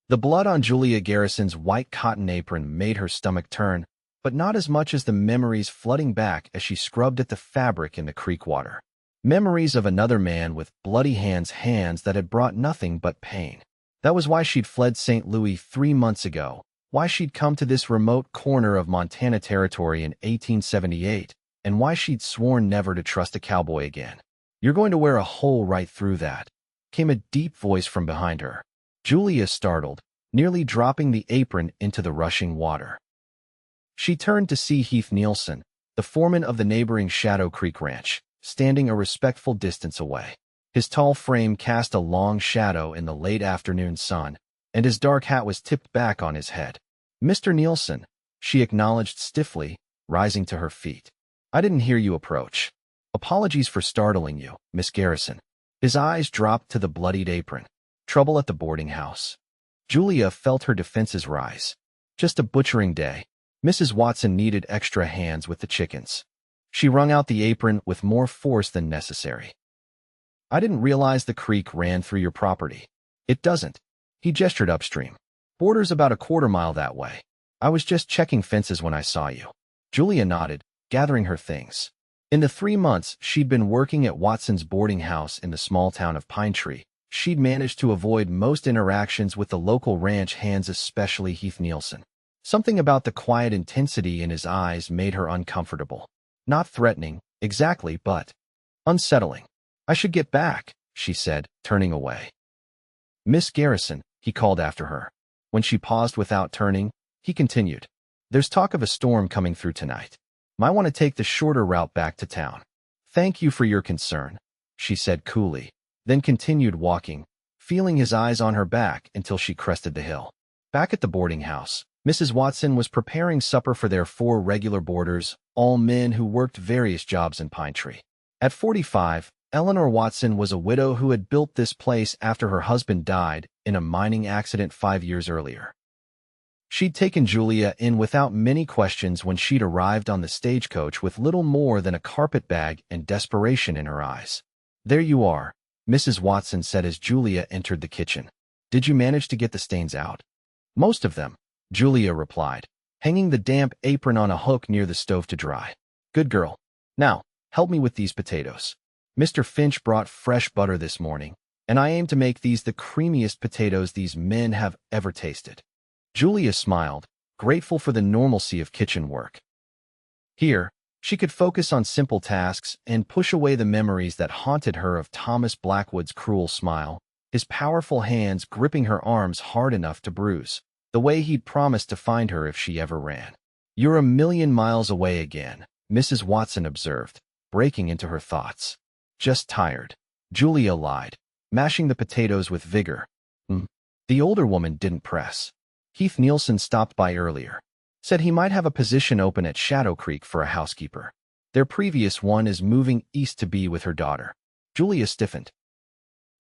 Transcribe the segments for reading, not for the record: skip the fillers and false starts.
The blood on Julia Garrison's white cotton apron made her stomach turn, but not as much as the memories flooding back as she scrubbed at the fabric in the creek water. Memories of another man with bloody hands that had brought nothing but pain. That was why she'd fled St. Louis 3 months ago, why she'd come to this remote corner of Montana Territory in 1878, and why she'd sworn never to trust a cowboy again. "You're going to wear a hole right through that," came a deep voice from behind her. Julia startled, nearly dropping the apron into the rushing water. She turned to see Heath Nielsen, the foreman of the neighboring Shadow Creek Ranch, standing a respectful distance away. His tall frame cast a long shadow in the late afternoon sun, and his dark hat was tipped back on his head. "Mr. Nielsen," she acknowledged stiffly, rising to her feet. "I didn't hear you approach. Apologies for startling you, Miss Garrison." His eyes dropped to the bloodied apron. "Trouble at the boarding house." Julia felt her defenses rise. "Just a butchering day. Mrs. Watson needed extra hands with the chickens." She wrung out the apron with more force than necessary. "I didn't realize the creek ran through your property." "It doesn't." He gestured upstream. "Border's about a quarter-mile that way. I was just checking fences when I saw you." Julia nodded, gathering her things. In the 3 months she'd been working at Watson's boarding house in the small town of Pine Tree, she'd managed to avoid most interactions with the local ranch hands, especially Heath Nielsen. Something about the quiet intensity in his eyes made her uncomfortable. Not threatening, exactly, but unsettling. "I should get back," she said, turning away. "Miss Garrison," he called after her. When she paused without turning, he continued, "There's talk of a storm coming through tonight. Might want to take the shorter route back to town." "Thank you for your concern," she said coolly, then continued walking, feeling his eyes on her back until she crested the hill. Back at the boarding house, Mrs. Watson was preparing supper for their 4 regular boarders, all men who worked various jobs in Pine Tree. At 45, Eleanor Watson was a widow who had built this place after her husband died in a mining accident 5 years earlier. She'd taken Julia in without many questions when she'd arrived on the stagecoach with little more than a carpetbag and desperation in her eyes. "There you are," Mrs. Watson said as Julia entered the kitchen. "Did you manage to get the stains out?" "Most of them," Julia replied, hanging the damp apron on a hook near the stove to dry. "Good girl. Now, help me with these potatoes. Mr. Finch brought fresh butter this morning, and I aim to make these the creamiest potatoes these men have ever tasted." Julia smiled, grateful for the normalcy of kitchen work. Here, she could focus on simple tasks and push away the memories that haunted her of Thomas Blackwood's cruel smile, his powerful hands gripping her arms hard enough to bruise, the way he'd promised to find her if she ever ran. "You're a million miles away again," Mrs. Watson observed, breaking into her thoughts. "Just tired," Julia lied, mashing the potatoes with vigor. The older woman didn't press. "Heath Nielsen stopped by earlier. Said he might have a position open at Shadow Creek for a housekeeper. Their previous one is moving east to be with her daughter." Julia stiffened.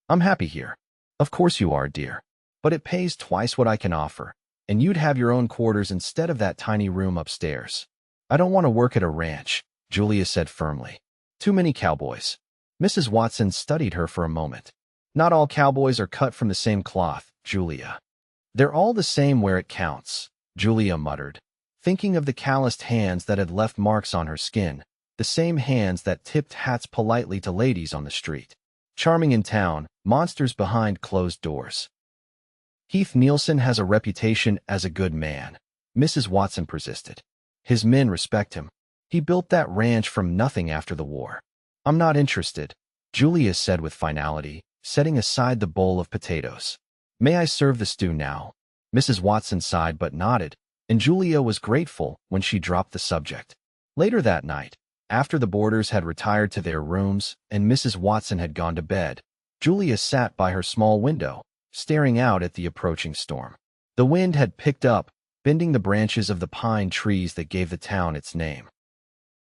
"I'm happy here." "Of course you are, dear. But it pays twice what I can offer, and you'd have your own quarters instead of that tiny room upstairs." "I don't want to work at a ranch," Julia said firmly. "Too many cowboys." Mrs. Watson studied her for a moment. "Not all cowboys are cut from the same cloth, Julia." "They're all the same where it counts," Julia muttered, thinking of the calloused hands that had left marks on her skin, the same hands that tipped hats politely to ladies on the street. "Charming in town, monsters behind closed doors." "Heath Nielsen has a reputation as a good man," Mrs. Watson persisted. "His men respect him. He built that ranch from nothing after the war." "I'm not interested," Julia said with finality, setting aside the bowl of potatoes. "May I serve the stew now?" Mrs. Watson sighed but nodded, and Julia was grateful when she dropped the subject. Later that night, after the boarders had retired to their rooms and Mrs. Watson had gone to bed, Julia sat by her small window, staring out at the approaching storm. The wind had picked up, bending the branches of the pine trees that gave the town its name.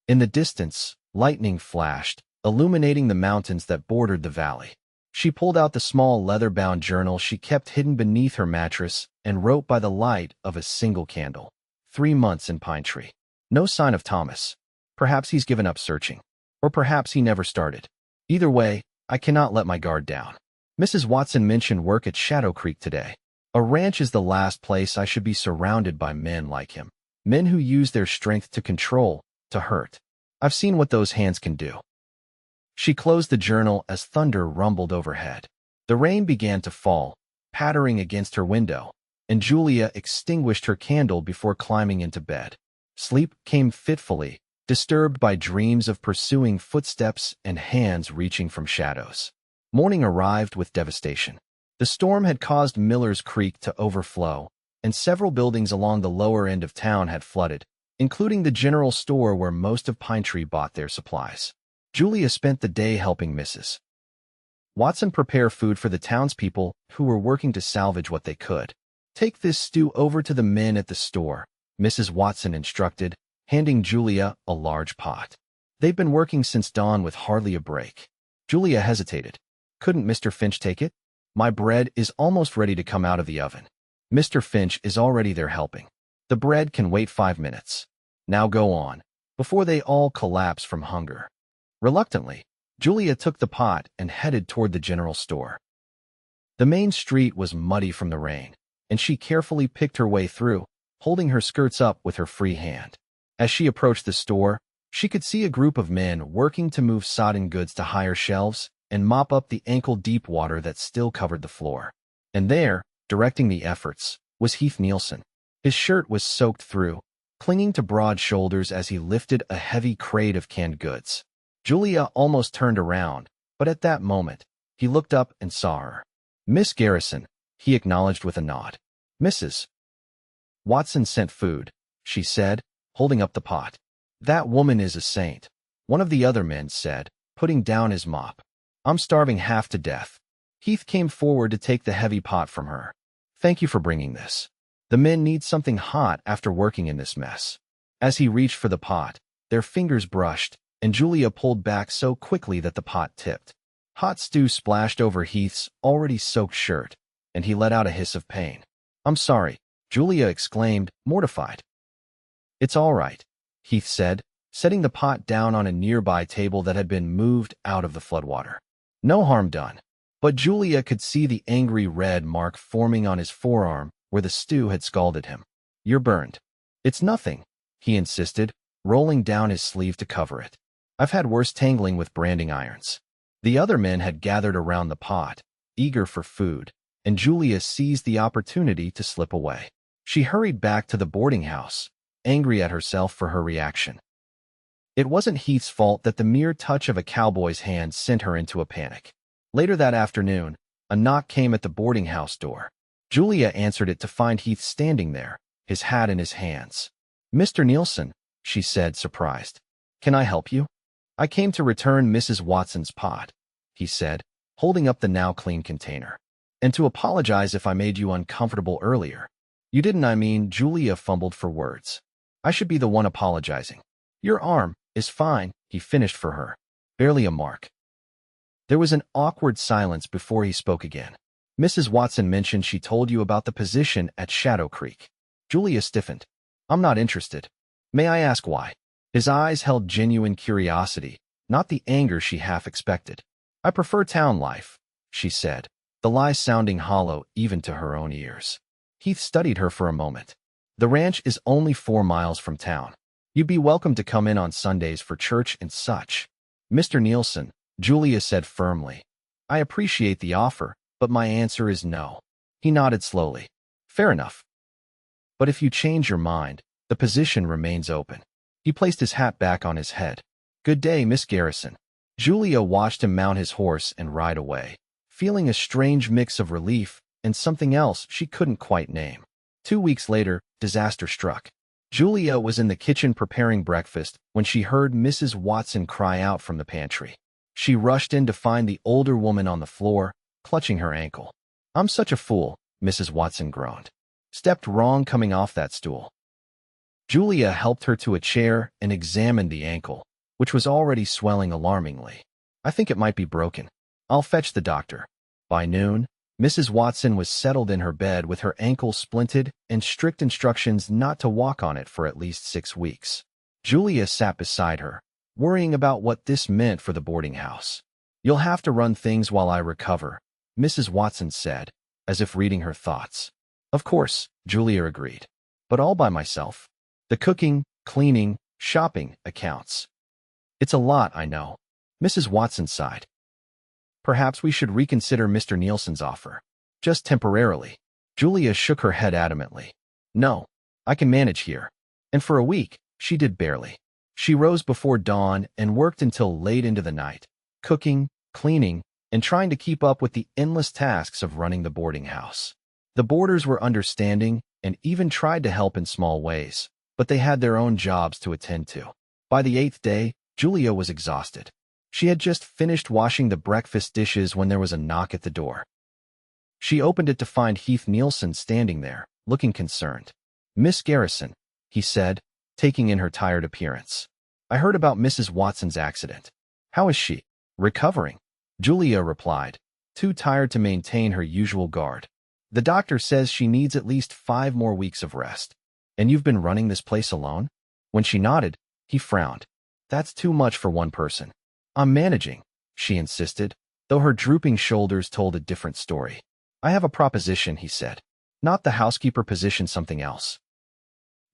In the distance, lightning flashed, illuminating the mountains that bordered the valley. She pulled out the small leather-bound journal she kept hidden beneath her mattress and wrote by the light of a single candle. 3 months in Pine Tree. No sign of Thomas. Perhaps he's given up searching. Or perhaps he never started. Either way, I cannot let my guard down. Mrs. Watson mentioned work at Shadow Creek today. A ranch is the last place I should be surrounded by men like him. Men who use their strength to control, to hurt. I've seen what those hands can do. She closed the journal as thunder rumbled overhead. The rain began to fall, pattering against her window, and Julia extinguished her candle before climbing into bed. Sleep came fitfully, disturbed by dreams of pursuing footsteps and hands reaching from shadows. Morning arrived with devastation. The storm had caused Miller's Creek to overflow, and several buildings along the lower end of town had flooded, including the general store where most of Pine Tree bought their supplies. Julia spent the day helping Mrs. Watson prepare food for the townspeople who were working to salvage what they could. "Take this stew over to the men at the store," Mrs. Watson instructed, handing Julia a large pot. "They've been working since dawn with hardly a break." Julia hesitated. "Couldn't Mr. Finch take it? My bread is almost ready to come out of the oven." "Mr. Finch is already there helping. The bread can wait 5 minutes. Now go on," before they all collapse from hunger. Reluctantly, Julia took the pot and headed toward the general store. The main street was muddy from the rain, and she carefully picked her way through, holding her skirts up with her free hand. As she approached the store, she could see a group of men working to move sodden goods to higher shelves and mop up the ankle-deep water that still covered the floor. And there, directing the efforts, was Heath Nielsen. His shirt was soaked through, clinging to broad shoulders as he lifted a heavy crate of canned goods. Julia almost turned around, but at that moment, he looked up and saw her. "Miss Garrison," he acknowledged with a nod. "Mrs. Watson sent food," she said, holding up the pot. "That woman is a saint," one of the other men said, putting down his mop. "I'm starving half to death." Heath came forward to take the heavy pot from her. "Thank you for bringing this. The men need something hot after working in this mess." As he reached for the pot, their fingers brushed, and Julia pulled back so quickly that the pot tipped. Hot stew splashed over Heath's already soaked shirt, and he let out a hiss of pain. "I'm sorry," Julia exclaimed, mortified. "It's all right," Heath said, setting the pot down on a nearby table that had been moved out of the floodwater. "No harm done." But Julia could see the angry red mark forming on his forearm where the stew had scalded him. "You're burned." "It's nothing," he insisted, rolling down his sleeve to cover it. "I've had worse tangling with branding irons." The other men had gathered around the pot, eager for food, and Julia seized the opportunity to slip away. She hurried back to the boarding house, angry at herself for her reaction. It wasn't Heath's fault that the mere touch of a cowboy's hand sent her into a panic. Later that afternoon, a knock came at the boarding house door. Julia answered it to find Heath standing there, his hat in his hands. "Mr. Nielsen," she said, surprised. "Can I help you?" "I came to return Mrs. Watson's pot," he said, holding up the now clean container. "And to apologize if I made you uncomfortable earlier." "You didn't, I mean," Julia fumbled for words. "I should be the one apologizing." "Your arm is fine," he finished for her. "Barely a mark." There was an awkward silence before he spoke again. "Mrs. Watson mentioned she told you about the position at Shadow Creek." Julia stiffened. "I'm not interested." "May I ask why?" His eyes held genuine curiosity, not the anger she half expected. "I prefer town life," she said, the lie sounding hollow even to her own ears. Heath studied her for a moment. "The ranch is only 4 miles from town. You'd be welcome to come in on Sundays for church and such." "Mr. Nielsen," Julia said firmly, "I appreciate the offer, but my answer is no." He nodded slowly. "Fair enough. But if you change your mind, the position remains open." He placed his hat back on his head. "Good day, Miss Garrison." Julia watched him mount his horse and ride away, feeling a strange mix of relief and something else she couldn't quite name. 2 weeks later, disaster struck. Julia was in the kitchen preparing breakfast when she heard Mrs. Watson cry out from the pantry. She rushed in to find the older woman on the floor, clutching her ankle. "I'm such a fool," Mrs. Watson groaned. "Stepped wrong coming off that stool." Julia helped her to a chair and examined the ankle, which was already swelling alarmingly. "I think it might be broken. I'll fetch the doctor." By noon, Mrs. Watson was settled in her bed with her ankle splinted and strict instructions not to walk on it for at least 6 weeks. Julia sat beside her, worrying about what this meant for the boarding house. "You'll have to run things while I recover," Mrs. Watson said, as if reading her thoughts. Of course, Julia agreed. But all by myself. The cooking, cleaning, shopping accounts. It's a lot, I know. Mrs. Watson sighed. Perhaps we should reconsider Mr. Nielsen's offer. Just temporarily. Julia shook her head adamantly. No, I can manage here. And for a week, she did barely. She rose before dawn and worked until late into the night, cooking, cleaning, and trying to keep up with the endless tasks of running the boarding house. The boarders were understanding and even tried to help in small ways, but they had their own jobs to attend to. By the 8th day, Julia was exhausted. She had just finished washing the breakfast dishes when there was a knock at the door. She opened it to find Heath Nielsen standing there, looking concerned. "Miss Garrison," he said, taking in her tired appearance. "I heard about Mrs. Watson's accident. How is she?" "Recovering," Julia replied, too tired to maintain her usual guard. "The doctor says she needs at least 5 more weeks of rest. And you've been running this place alone?" When she nodded, he frowned. "That's too much for one person." "I'm managing," she insisted, though her drooping shoulders told a different story. "I have a proposition," he said. "Not the housekeeper position, something else.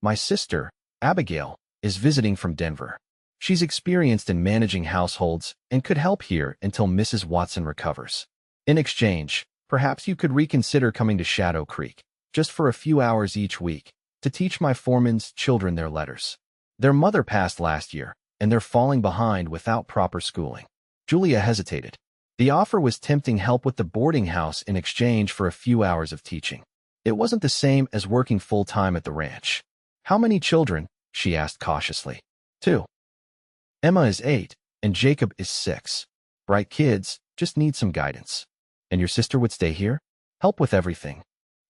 My sister, Abigail, is visiting from Denver. She's experienced in managing households and could help here until Mrs. Watson recovers. In exchange, perhaps you could reconsider coming to Shadow Creek, just for a few hours each week, to teach my foreman's children their letters. Their mother passed last year, and they're falling behind without proper schooling." Julia hesitated. The offer was tempting help with the boarding house in exchange for a few hours of teaching. It wasn't the same as working full-time at the ranch. "How many children?" she asked cautiously. 2. Emma is 8, and Jacob is 6. Bright kids, just need some guidance. "And your sister would stay here? Help with everything?"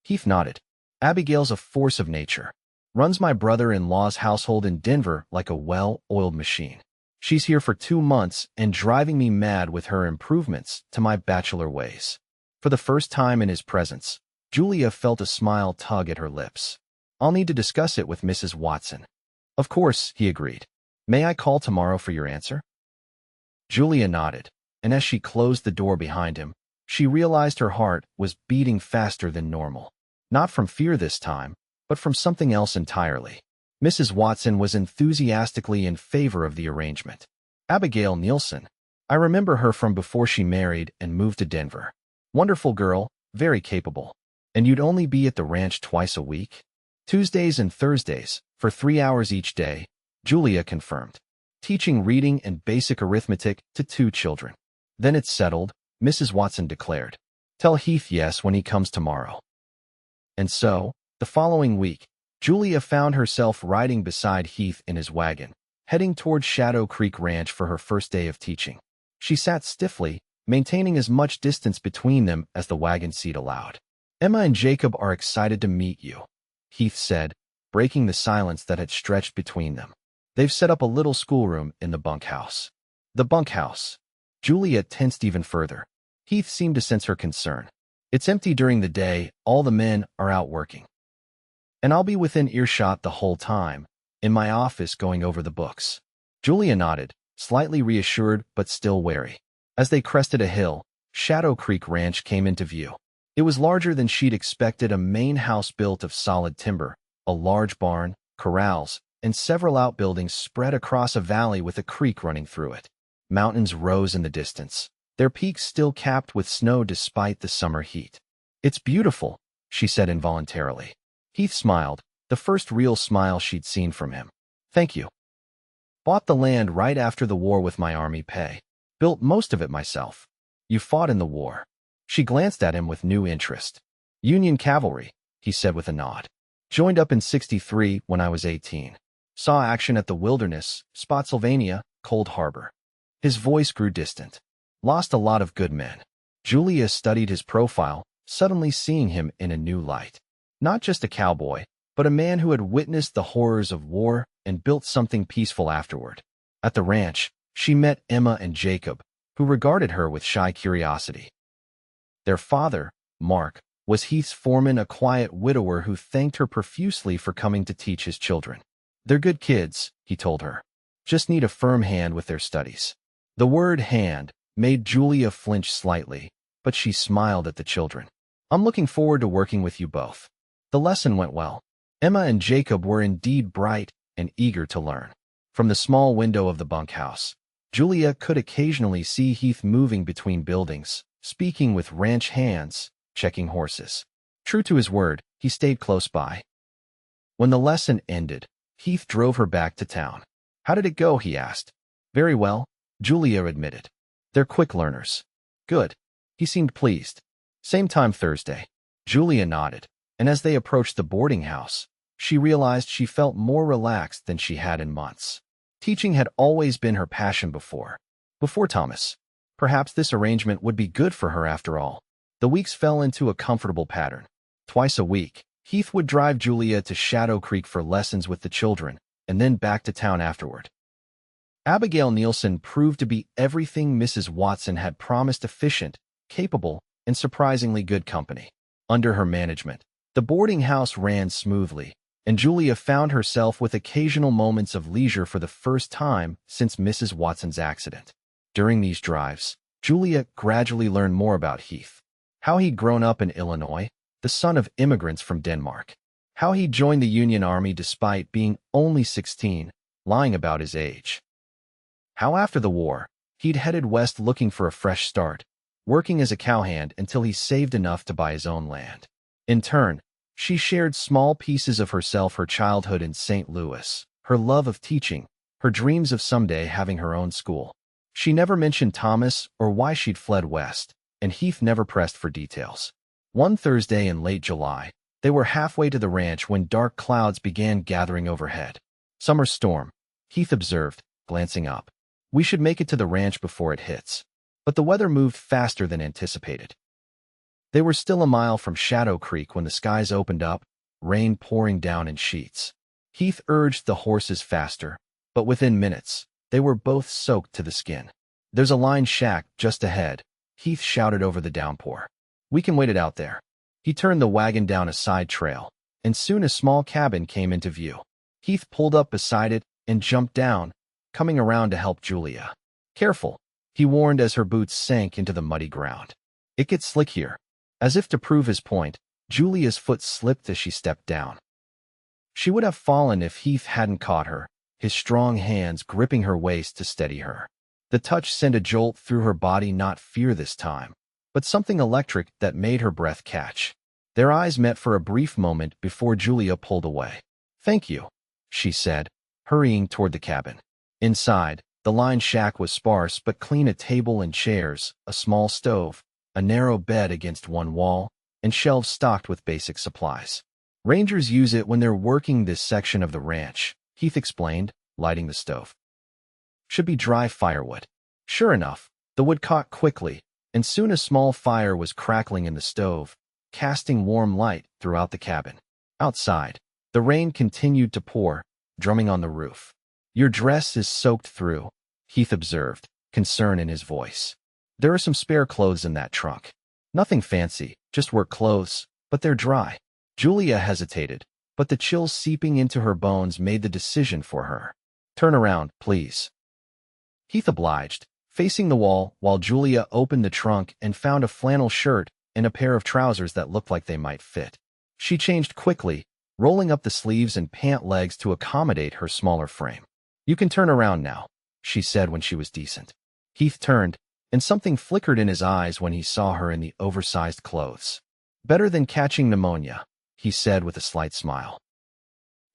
Heath nodded. "Abigail's a force of nature. Runs my brother-in-law's household in Denver like a well-oiled machine. She's here for 2 months and driving me mad with her improvements to my bachelor ways." For the first time in his presence, Julia felt a smile tug at her lips. "I'll need to discuss it with Mrs. Watson." "Of course," he agreed. "May I call tomorrow for your answer?" Julia nodded, and as she closed the door behind him, she realized her heart was beating faster than normal. Not from fear this time, but from something else entirely. Mrs. Watson was enthusiastically in favor of the arrangement. "Abigail Nielsen. I remember her from before she married and moved to Denver. Wonderful girl, very capable. And you'd only be at the ranch twice a week?" "Tuesdays and Thursdays, for 3 hours each day," Julia confirmed. "Teaching reading and basic arithmetic to 2 children. Then it's settled," Mrs. Watson declared. "Tell Heath yes when he comes tomorrow." And so, the following week, Julia found herself riding beside Heath in his wagon, heading toward Shadow Creek Ranch for her first day of teaching. She sat stiffly, maintaining as much distance between them as the wagon seat allowed. "Emma and Jacob are excited to meet you," Heath said, breaking the silence that had stretched between them. "They've set up a little schoolroom in the bunkhouse." "The bunkhouse." Julia tensed even further. Heath seemed to sense her concern. "It's empty during the day, all the men are out working. And I'll be within earshot the whole time, in my office going over the books." Julia nodded, slightly reassured but still wary. As they crested a hill, Shadow Creek Ranch came into view. It was larger than she'd expected, a main house built of solid timber, a large barn, corrals, and several outbuildings spread across a valley with a creek running through it. Mountains rose in the distance, their peaks still capped with snow despite the summer heat. "It's beautiful," she said involuntarily. Heath smiled, the first real smile she'd seen from him. "Thank you. Bought the land right after the war with my army pay. Built most of it myself." "You fought in the war." She glanced at him with new interest. "Union cavalry," he said with a nod. "Joined up in '63 when I was 18. Saw action at the Wilderness, Spotsylvania, Cold Harbor." His voice grew distant. "Lost a lot of good men." Julia studied his profile, suddenly seeing him in a new light. Not just a cowboy, but a man who had witnessed the horrors of war and built something peaceful afterward. At the ranch, she met Emma and Jacob, who regarded her with shy curiosity. Their father, Mark, was Heath's foreman, a quiet widower who thanked her profusely for coming to teach his children. "They're good kids," he told her. "Just need a firm hand with their studies." The word hand made Julia flinch slightly, but she smiled at the children. "I'm looking forward to working with you both." The lesson went well. Emma and Jacob were indeed bright and eager to learn. From the small window of the bunkhouse, Julia could occasionally see Heath moving between buildings, speaking with ranch hands, checking horses. True to his word, he stayed close by. When the lesson ended, Heath drove her back to town. "How did it go?" he asked. "Very well," Julia admitted. "They're quick learners." "Good." He seemed pleased. "Same time Thursday." Julia nodded, and as they approached the boarding house, she realized she felt more relaxed than she had in months. Teaching had always been her passion before Thomas. Perhaps this arrangement would be good for her after all. The weeks fell into a comfortable pattern. Twice a week, Heath would drive Julia to Shadow Creek for lessons with the children, and then back to town afterward. Abigail Nielsen proved to be everything Mrs. Watson had promised: efficient, capable, and surprisingly good company. Under her management, the boarding house ran smoothly, and Julia found herself with occasional moments of leisure for the first time since Mrs. Watson's accident. During these drives, Julia gradually learned more about Heath. How he'd grown up in Illinois, the son of immigrants from Denmark. How he joined the Union Army despite being only 16, lying about his age. How after the war, he'd headed west looking for a fresh start, working as a cowhand until he saved enough to buy his own land. In turn, she shared small pieces of herself: her childhood in St. Louis, her love of teaching, her dreams of someday having her own school. She never mentioned Thomas or why she'd fled west, and Heath never pressed for details. One Thursday in late July, they were halfway to the ranch when dark clouds began gathering overhead. "Summer storm," Heath observed, glancing up. "We should make it to the ranch before it hits." But the weather moved faster than anticipated. They were still a mile from Shadow Creek when the skies opened up, rain pouring down in sheets. Heath urged the horses faster, but within minutes, they were both soaked to the skin. "There's a line shack just ahead," Heath shouted over the downpour. "We can wait it out there." He turned the wagon down a side trail, and soon a small cabin came into view. Heath pulled up beside it and jumped down, coming around to help Julia. "Careful," he warned as her boots sank into the muddy ground. "It gets slick here." As if to prove his point, Julia's foot slipped as she stepped down. She would have fallen if Heath hadn't caught her, his strong hands gripping her waist to steady her. The touch sent a jolt through her body, not fear this time, but something electric that made her breath catch. Their eyes met for a brief moment before Julia pulled away. "Thank you," she said, hurrying toward the cabin. Inside, the line shack was sparse but clean: a table and chairs, a small stove, a narrow bed against one wall, and shelves stocked with basic supplies. "Rangers use it when they're working this section of the ranch," Heath explained, lighting the stove. "Should be dry firewood." Sure enough, the wood caught quickly, and soon a small fire was crackling in the stove, casting warm light throughout the cabin. Outside, the rain continued to pour, drumming on the roof. "Your dress is soaked through," Heath observed, concern in his voice. "There are some spare clothes in that trunk. Nothing fancy, just work clothes, but they're dry." Julia hesitated, but the chill seeping into her bones made the decision for her. "Turn around, please." Heath obliged, facing the wall while Julia opened the trunk and found a flannel shirt and a pair of trousers that looked like they might fit. She changed quickly, rolling up the sleeves and pant legs to accommodate her smaller frame. "You can turn around now," she said when she was decent. Heath turned, and something flickered in his eyes when he saw her in the oversized clothes. "Better than catching pneumonia," he said with a slight smile.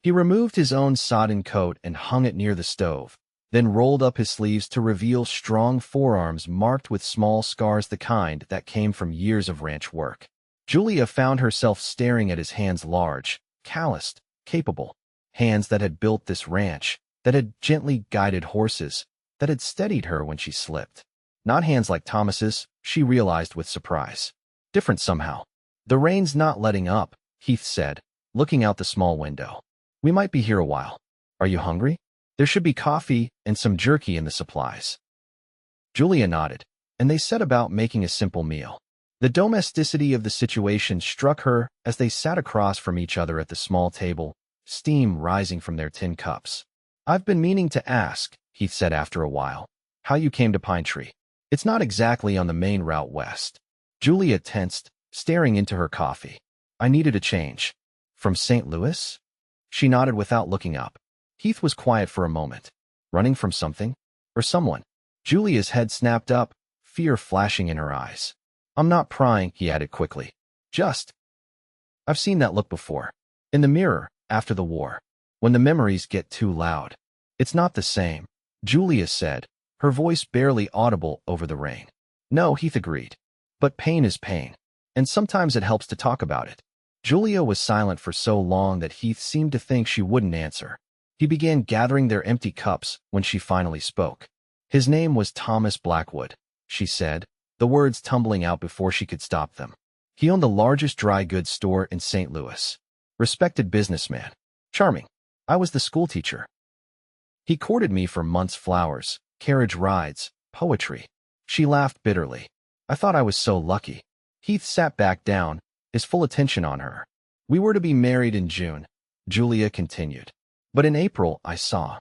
He removed his own sodden coat and hung it near the stove, then rolled up his sleeves to reveal strong forearms marked with small scars, the kind that came from years of ranch work. Julia found herself staring at his hands: large, calloused, capable. Hands that had built this ranch, that had gently guided horses, that had steadied her when she slipped. Not hands like Thomas's, she realized with surprise. Different somehow. "The rain's not letting up," Heath said, looking out the small window. "We might be here a while. Are you hungry? There should be coffee and some jerky in the supplies." Julia nodded, and they set about making a simple meal. The domesticity of the situation struck her as they sat across from each other at the small table, steam rising from their tin cups. "I've been meaning to ask," Heath said after a while, "how you came to Pine Tree. It's not exactly on the main route west." Julia tensed, staring into her coffee. "I needed a change." From St. Louis? She nodded without looking up. Heath was quiet for a moment. Running from something? Or someone? Julia's head snapped up, fear flashing in her eyes. I'm not prying, he added quickly. I've seen that look before. In the mirror, after the war. When the memories get too loud. It's not the same, Julia said, her voice barely audible over the rain. No, Heath agreed. But pain is pain. And sometimes it helps to talk about it. Julia was silent for so long that Heath seemed to think she wouldn't answer. He began gathering their empty cups when she finally spoke. His name was Thomas Blackwood, she said, the words tumbling out before she could stop them. He owned the largest dry goods store in St. Louis. Respected businessman. Charming. I was the schoolteacher. He courted me for months, flowers, carriage rides, poetry. She laughed bitterly. I thought I was so lucky. Heath sat back down, his full attention on her. We were to be married in June, Julia continued. But in April, I saw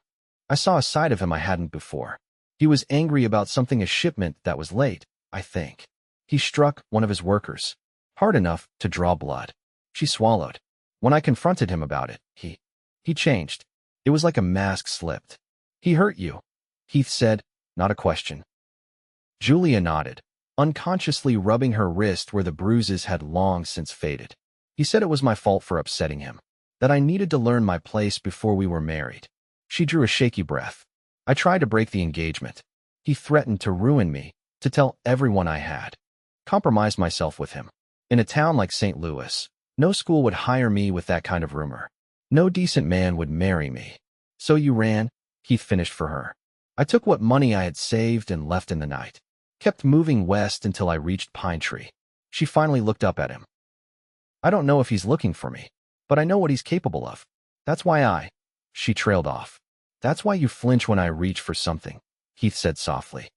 a side of him I hadn't before. He was angry about something, a shipment that was late, I think. He struck one of his workers. Hard enough to draw blood. She swallowed. When I confronted him about it, he changed. It was like a mask slipped. He hurt you, Heath said, not a question. Julia nodded, unconsciously rubbing her wrist where the bruises had long since faded. He said it was my fault for upsetting him, that I needed to learn my place before we were married. She drew a shaky breath. I tried to break the engagement. He threatened to ruin me, to tell everyone I had. Compromised myself with him. In a town like St. Louis, no school would hire me with that kind of rumor. No decent man would marry me. So you ran, Heath finished for her. I took what money I had saved and left in the night. Kept moving west until I reached Pine Tree. She finally looked up at him. I don't know if he's looking for me, but I know what he's capable of. That's why she trailed off. That's why you flinch when I reach for something, Heath said softly.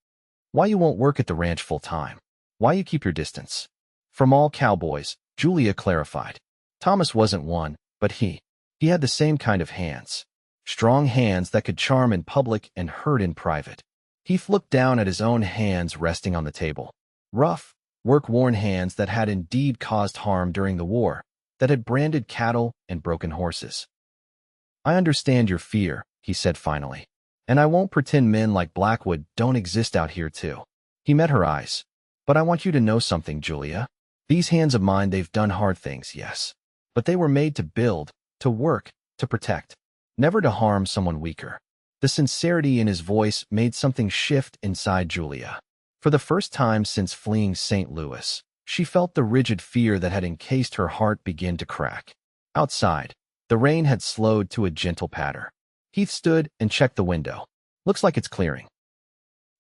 Why you won't work at the ranch full time. Why you keep your distance. From all cowboys, Julia clarified. Thomas wasn't one, but he had the same kind of hands. Strong hands that could charm in public and hurt in private. Heath looked down at his own hands resting on the table. Rough, work-worn hands that had indeed caused harm during the war, that had branded cattle and broken horses. I understand your fear, he said finally. And I won't pretend men like Blackwood don't exist out here too. He met her eyes. But I want you to know something, Julia. These hands of mine, they've done hard things, yes. But they were made to build, to work, to protect. Never to harm someone weaker. The sincerity in his voice made something shift inside Julia. For the first time since fleeing St. Louis, she felt the rigid fear that had encased her heart begin to crack. Outside, the rain had slowed to a gentle patter. Heath stood and checked the window. Looks like it's clearing.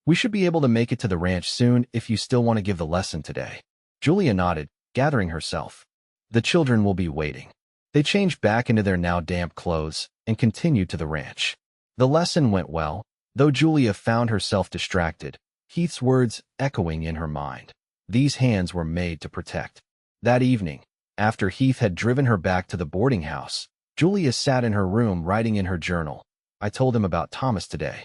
We should be able to make it to the ranch soon if you still want to give the lesson today. Julia nodded, gathering herself. The children will be waiting. They changed back into their now damp clothes and continued to the ranch. The lesson went well, though Julia found herself distracted, Heath's words echoing in her mind. These hands were made to protect. That evening, after Heath had driven her back to the boarding house, Julia sat in her room writing in her journal. I told him about Thomas today.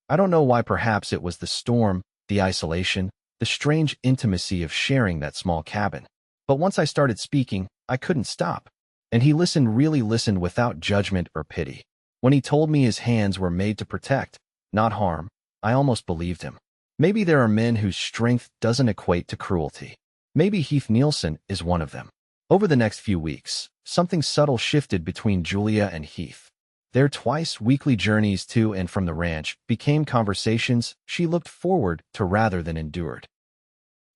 I don't know why, perhaps it was the storm, the isolation, the strange intimacy of sharing that small cabin. But once I started speaking, I couldn't stop. And he listened, really listened without judgment or pity. When he told me his hands were made to protect, not harm, I almost believed him. Maybe there are men whose strength doesn't equate to cruelty. Maybe Heath Nielsen is one of them. Over the next few weeks, something subtle shifted between Julia and Heath. Their twice-weekly journeys to and from the ranch became conversations she looked forward to rather than endured.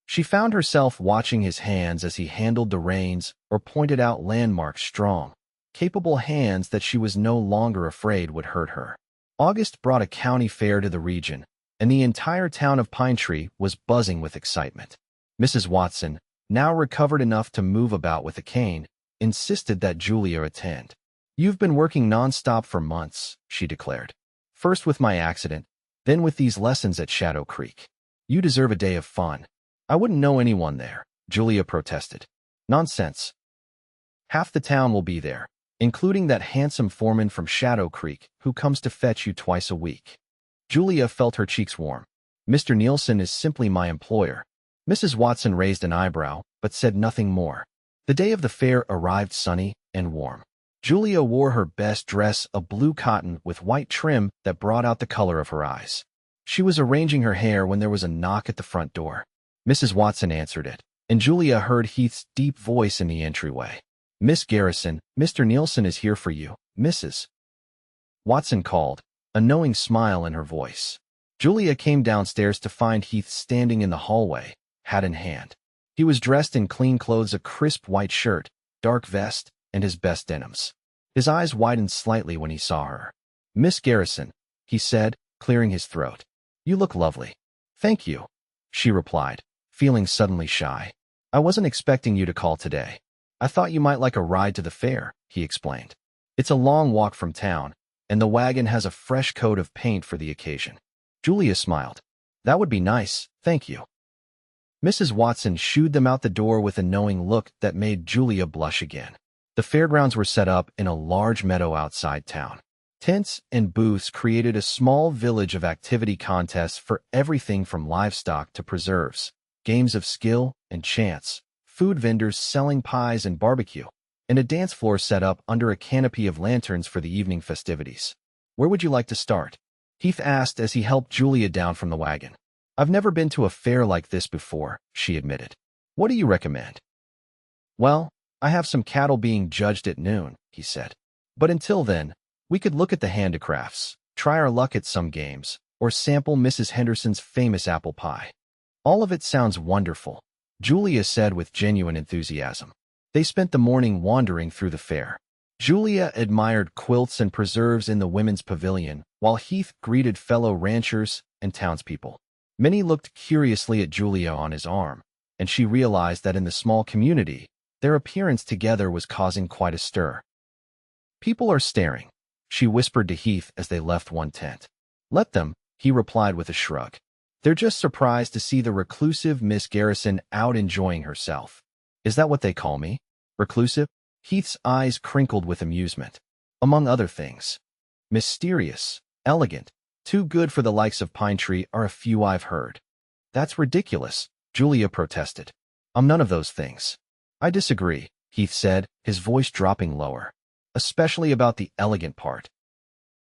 She found herself watching his hands as he handled the reins or pointed out landmarks, strong, capable hands that she was no longer afraid would hurt her. August brought a county fair to the region, and the entire town of Pine Tree was buzzing with excitement. Mrs. Watson, now recovered enough to move about with a cane, insisted that Julia attend. You've been working nonstop for months, she declared. First with my accident, then with these lessons at Shadow Creek. You deserve a day of fun. I wouldn't know anyone there, Julia protested. Nonsense. Half the town will be there, including that handsome foreman from Shadow Creek who comes to fetch you twice a week. Julia felt her cheeks warm. Mr. Nielsen is simply my employer. Mrs. Watson raised an eyebrow, but said nothing more. The day of the fair arrived sunny and warm. Julia wore her best dress, a blue cotton with white trim that brought out the color of her eyes. She was arranging her hair when there was a knock at the front door. Mrs. Watson answered it, and Julia heard Heath's deep voice in the entryway. "Miss Garrison, Mr. Nielsen is here for you, Mrs. Watson called, a knowing smile in her voice. Julia came downstairs to find Heath standing in the hallway, hat in hand. He was dressed in clean clothes, a crisp white shirt, dark vest, and his best denims. His eyes widened slightly when he saw her. "Miss Garrison," he said, clearing his throat. "You look lovely." "Thank you," she replied, feeling suddenly shy. "I wasn't expecting you to call today. I thought you might like a ride to the fair," he explained. "It's a long walk from town, and the wagon has a fresh coat of paint for the occasion." Julia smiled. "That would be nice, thank you." Mrs. Watson shooed them out the door with a knowing look that made Julia blush again. The fairgrounds were set up in a large meadow outside town. Tents and booths created a small village of activity contests for everything from livestock to preserves, games of skill and chance, food vendors selling pies and barbecue, and a dance floor set up under a canopy of lanterns for the evening festivities. "Where would you like to start?" Heath asked as he helped Julia down from the wagon. "I've never been to a fair like this before," she admitted. "What do you recommend?" "Well, I have some cattle being judged at noon," he said. "But until then, we could look at the handicrafts, try our luck at some games, or sample Mrs. Henderson's famous apple pie." "All of it sounds wonderful," Julia said with genuine enthusiasm. They spent the morning wandering through the fair. Julia admired quilts and preserves in the women's pavilion, while Heath greeted fellow ranchers and townspeople. Many looked curiously at Julia on his arm, and she realized that in the small community, their appearance together was causing quite a stir. "People are staring," she whispered to Heath as they left one tent. "Let them," he replied with a shrug. "They're just surprised to see the reclusive Miss Garrison out enjoying herself." "Is that what they call me? Reclusive?" Heath's eyes crinkled with amusement. "Among other things. Mysterious, elegant, too good for the likes of Pine Tree are a few I've heard." "That's ridiculous," Julia protested. "I'm none of those things." "I disagree," Heath said, his voice dropping lower. "Especially about the elegant part."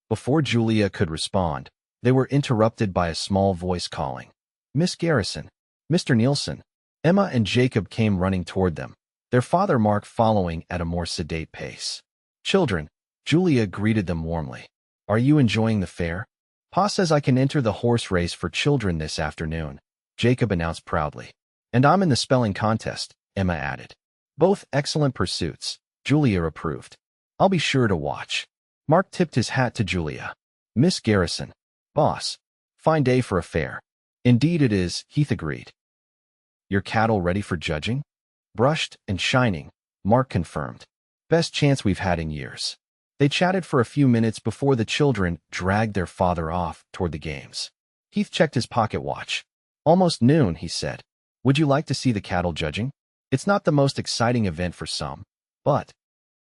Before Julia could respond, they were interrupted by a small voice calling, "Miss Garrison, Mr. Nielsen." Emma and Jacob came running toward them, their father Mark following at a more sedate pace. "Children," Julia greeted them warmly. "Are you enjoying the fair?" "Pa says I can enter the horse race for children this afternoon," Jacob announced proudly. "And I'm in the spelling contest," Emma added. "Both excellent pursuits," Julia approved. "I'll be sure to watch." Mark tipped his hat to Julia. "Miss Garrison, boss, fine day for a fair." "Indeed it is," Heath agreed. "Your cattle ready for judging?" "Brushed and shining," Mark confirmed. "Best chance we've had in years." They chatted for a few minutes before the children dragged their father off toward the games. Heath checked his pocket watch. "Almost noon," he said. "Would you like to see the cattle judging? It's not the most exciting event for some, but—"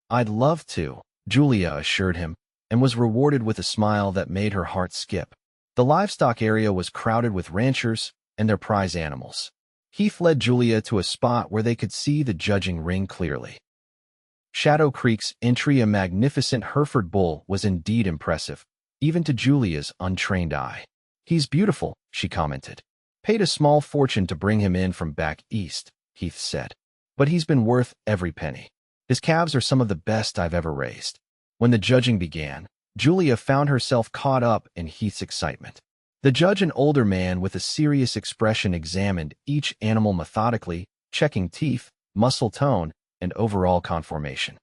"I'd love to," Julia assured him, and was rewarded with a smile that made her heart skip. The livestock area was crowded with ranchers and their prize animals. Heath led Julia to a spot where they could see the judging ring clearly. Shadow Creek's entry, a magnificent Hereford bull, was indeed impressive, even to Julia's untrained eye. "He's beautiful," she commented. "Paid a small fortune to bring him in from back east," Heath said. "But he's been worth every penny. His calves are some of the best I've ever raised." When the judging began, Julia found herself caught up in Heath's excitement. The judge, an older man with a serious expression, examined each animal methodically, checking teeth, muscle tone, and overall conformation.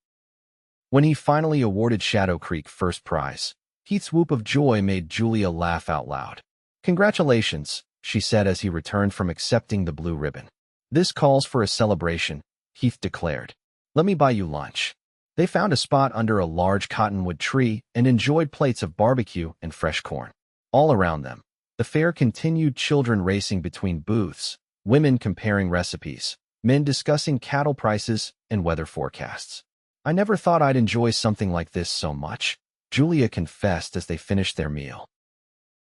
When he finally awarded Shadow Creek first prize, Heath's whoop of joy made Julia laugh out loud. "Congratulations," she said as he returned from accepting the blue ribbon. "This calls for a celebration," Heath declared. "Let me buy you lunch." They found a spot under a large cottonwood tree and enjoyed plates of barbecue and fresh corn. All around them, the fair continued, children racing between booths, women comparing recipes, men discussing cattle prices and weather forecasts. "I never thought I'd enjoy something like this so much," Julia confessed as they finished their meal.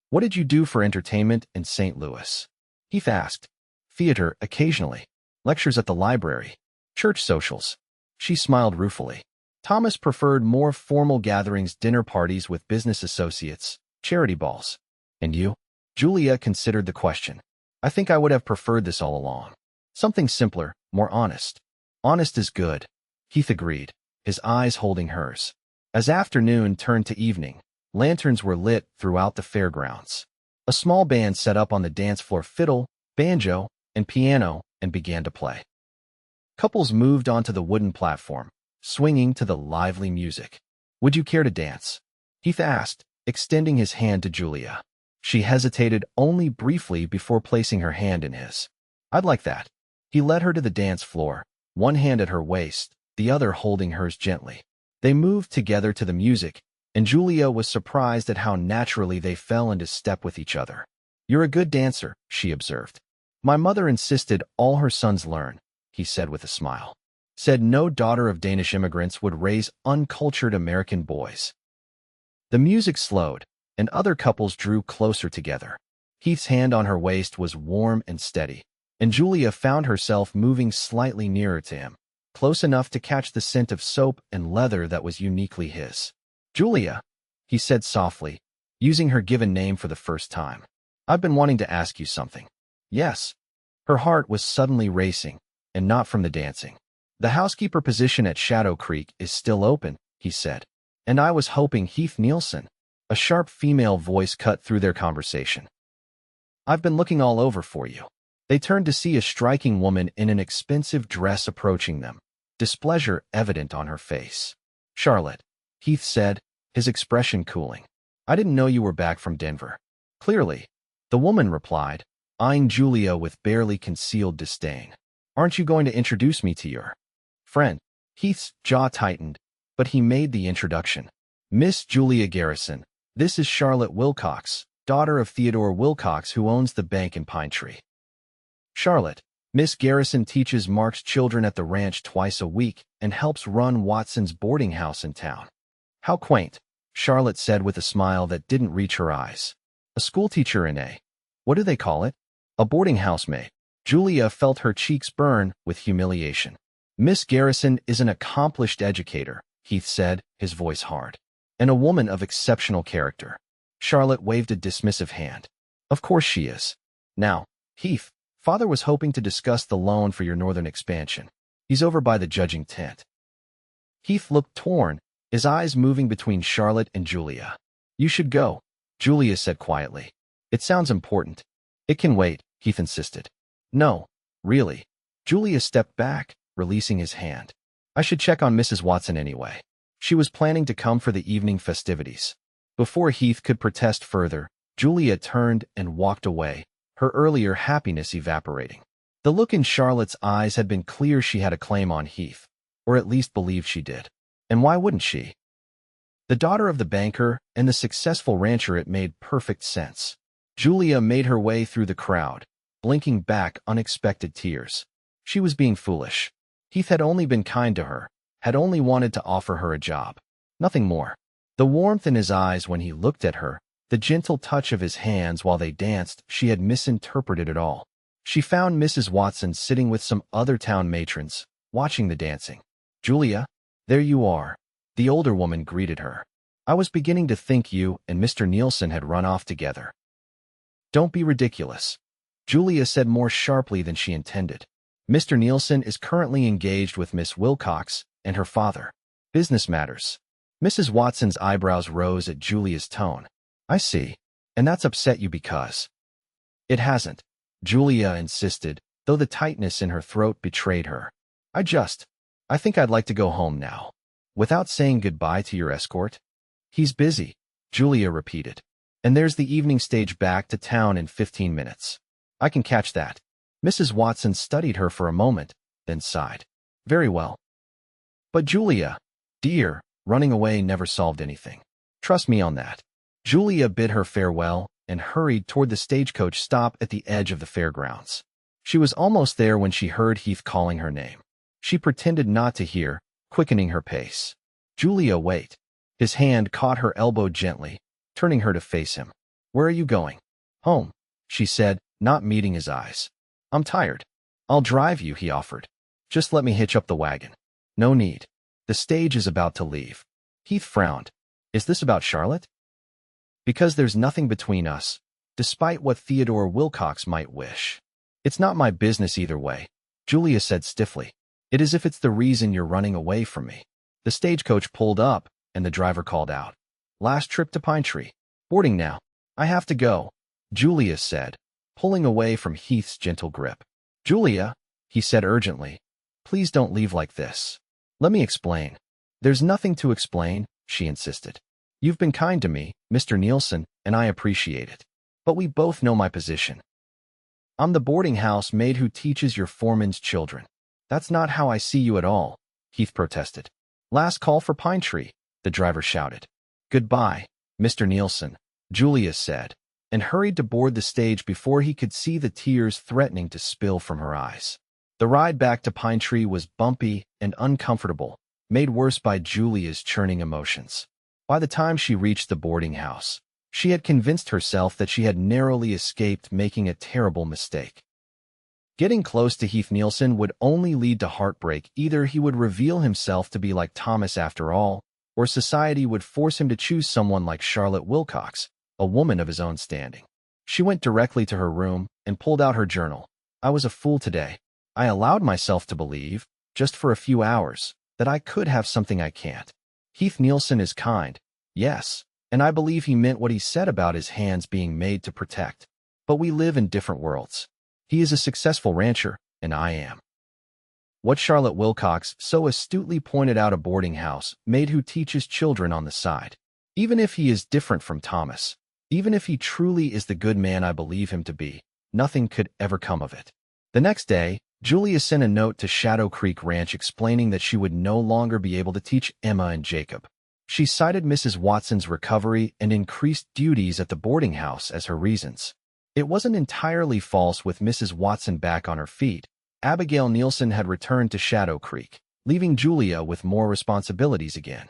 "What did you do for entertainment in St. Louis?" Heath asked. "Theater, occasionally. Lectures at the library. Church socials." She smiled ruefully. Thomas preferred more formal gatherings, dinner parties with business associates, charity balls. And you? Julia considered the question. I think I would have preferred this all along. Something simpler, more honest. Honest is good, Heath agreed, his eyes holding hers. As afternoon turned to evening, lanterns were lit throughout the fairgrounds. A small band set up on the dance floor fiddle, banjo, and piano and began to play. Couples moved onto the wooden platform, swinging to the lively music. Would you care to dance? Heath asked, extending his hand to Julia. She hesitated only briefly before placing her hand in his. I'd like that. He led her to the dance floor, one hand at her waist, the other holding hers gently. They moved together to the music, and Julia was surprised at how naturally they fell into step with each other. You're a good dancer, she observed. My mother insisted all her sons learn, he said with a smile. Said no daughter of Danish immigrants would raise uncultured American boys. The music slowed, and other couples drew closer together. Heath's hand on her waist was warm and steady, and Julia found herself moving slightly nearer to him, close enough to catch the scent of soap and leather that was uniquely his. Julia, he said softly, using her given name for the first time. I've been wanting to ask you something. Yes. Her heart was suddenly racing, and not from the dancing. The housekeeper position at Shadow Creek is still open, he said. And I was hoping Heath Nielsen. A sharp female voice cut through their conversation. I've been looking all over for you. They turned to see a striking woman in an expensive dress approaching them, displeasure evident on her face. Charlotte, Heath said, his expression cooling. I didn't know you were back from Denver. Clearly, the woman replied, eyeing Julia with barely concealed disdain. Aren't you going to introduce me to your friend? Heath's jaw tightened, but he made the introduction. Miss Julia Garrison, this is Charlotte Wilcox, daughter of Theodore Wilcox who owns the bank in Pine Tree. Charlotte, Miss Garrison teaches Mark's children at the ranch twice a week and helps run Watson's boarding house in town. How quaint, Charlotte said with a smile that didn't reach her eyes. A schoolteacher in a, what do they call it? A boarding housemaid. Julia felt her cheeks burn with humiliation. Miss Garrison is an accomplished educator, Heath said, his voice hard. And a woman of exceptional character. Charlotte waved a dismissive hand. Of course she is. Now, Heath, Father was hoping to discuss the loan for your northern expansion. He's over by the judging tent. Heath looked torn, his eyes moving between Charlotte and Julia. You should go, Julia said quietly. It sounds important. It can wait, Heath insisted. No, really. Julia stepped back, releasing his hand. I should check on Mrs. Watson anyway. She was planning to come for the evening festivities. Before Heath could protest further, Julia turned and walked away, her earlier happiness evaporating. The look in Charlotte's eyes had been clear she had a claim on Heath, or at least believed she did. And why wouldn't she? The daughter of the banker and the successful rancher, it made perfect sense. Julia made her way through the crowd, blinking back unexpected tears. She was being foolish. Heath had only been kind to her, had only wanted to offer her a job. Nothing more. The warmth in his eyes when he looked at her, the gentle touch of his hands while they danced, she had misinterpreted it all. She found Mrs. Watson sitting with some other town matrons, watching the dancing. Julia, there you are. The older woman greeted her. I was beginning to think you and Mr. Nielsen had run off together. Don't be ridiculous, Julia said more sharply than she intended. Mr. Nielsen is currently engaged with Miss Wilcox and her father. Business matters. Mrs. Watson's eyebrows rose at Julia's tone. I see. And that's upset you because... It hasn't, Julia insisted, though the tightness in her throat betrayed her. I think I'd like to go home now. Without saying goodbye to your escort? He's busy, Julia repeated. And there's the evening stage back to town in 15 minutes. I can catch that. Mrs. Watson studied her for a moment, then sighed. Very well. But Julia, dear, running away never solved anything. Trust me on that. Julia bid her farewell and hurried toward the stagecoach stop at the edge of the fairgrounds. She was almost there when she heard Heath calling her name. She pretended not to hear, quickening her pace. Julia, wait. His hand caught her elbow gently, turning her to face him. Where are you going? Home, she said, not meeting his eyes. I'm tired. I'll drive you, he offered. Just let me hitch up the wagon. No need. The stage is about to leave. Heath frowned. Is this about Charlotte? Because there's nothing between us, despite what Theodore Wilcox might wish. It's not my business either way, Julia said stiffly. It is if it's the reason you're running away from me. The stagecoach pulled up, and the driver called out. Last trip to Pine Tree. Boarding now. I have to go, Julia said, pulling away from Heath's gentle grip. Julia, he said urgently, please don't leave like this. Let me explain. There's nothing to explain, she insisted. You've been kind to me, Mr. Nielsen, and I appreciate it. But we both know my position. I'm the boarding house maid who teaches your foreman's children. That's not how I see you at all, Heath protested. Last call for Pine Tree, the driver shouted. Goodbye, Mr. Nielsen, Julia said, and hurried to board the stage before he could see the tears threatening to spill from her eyes. The ride back to Pine Tree was bumpy and uncomfortable, made worse by Julia's churning emotions. By the time she reached the boarding house, she had convinced herself that she had narrowly escaped making a terrible mistake. Getting close to Heath Nielsen would only lead to heartbreak. Either he would reveal himself to be like Thomas after all, or society would force him to choose someone like Charlotte Wilcox, a woman of his own standing. She went directly to her room and pulled out her journal. I was a fool today. I allowed myself to believe, just for a few hours, that I could have something I can't. Heath Nielsen is kind, yes, and I believe he meant what he said about his hands being made to protect. But we live in different worlds. He is a successful rancher, and I am. What Charlotte Wilcox so astutely pointed out, a boarding house maid who teaches children on the side. Even if he is different from Thomas, even if he truly is the good man I believe him to be, nothing could ever come of it. The next day, Julia sent a note to Shadow Creek Ranch explaining that she would no longer be able to teach Emma and Jacob. She cited Mrs. Watson's recovery and increased duties at the boarding house as her reasons. It wasn't entirely false. With Mrs. Watson back on her feet, Abigail Nielsen had returned to Shadow Creek, leaving Julia with more responsibilities again.